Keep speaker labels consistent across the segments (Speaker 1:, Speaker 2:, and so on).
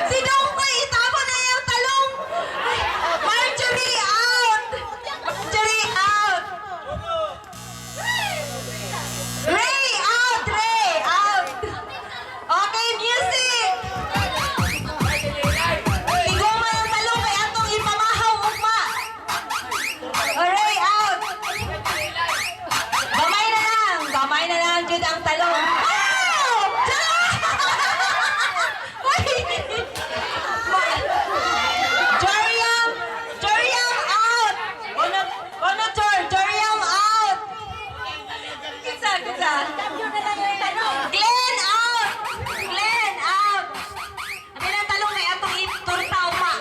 Speaker 1: Si Dongkoy, itama na yung talong. Marjorie out. Marjorie out. Ray out. Ray out. Okay, music. Igoma yung talong kay atong ipamahaw ugma. Ray out. Gamay na lang jud ang talong. Joriam out. Joriam out. Kitsa. Glenn out. Glenn out. Ang ilang talong kay atong iturta uma.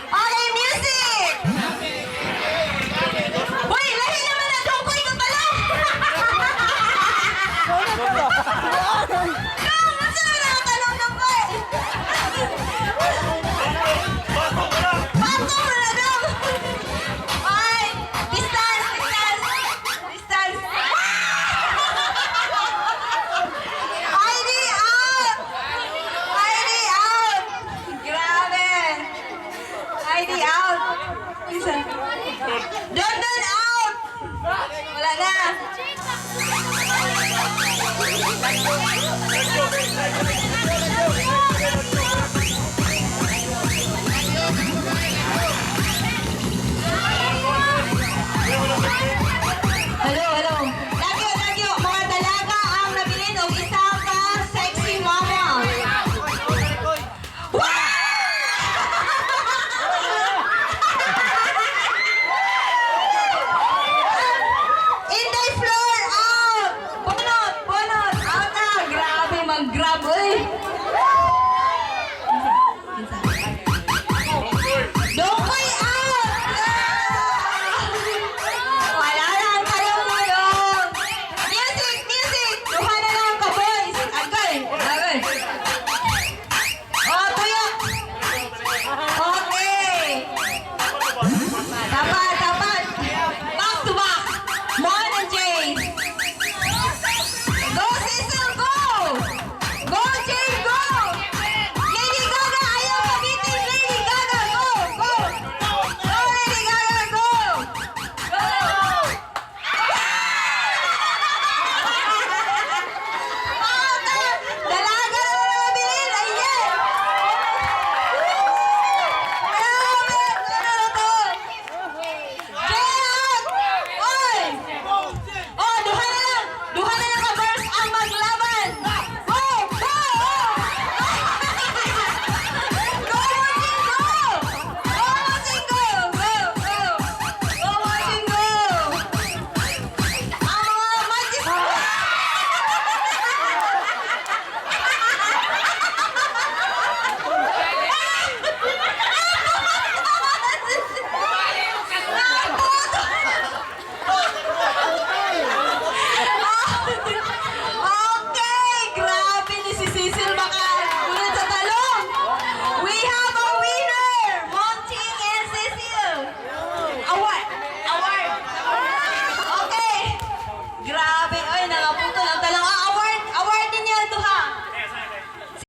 Speaker 1: Okay, music. Uy, lahi naman na Dongkoy ng talong. Masa na ang talong ng boy? Bato mo na daw! Ay! Distance! ID out! ID out! Grabe! ID out! Don out! Wala na!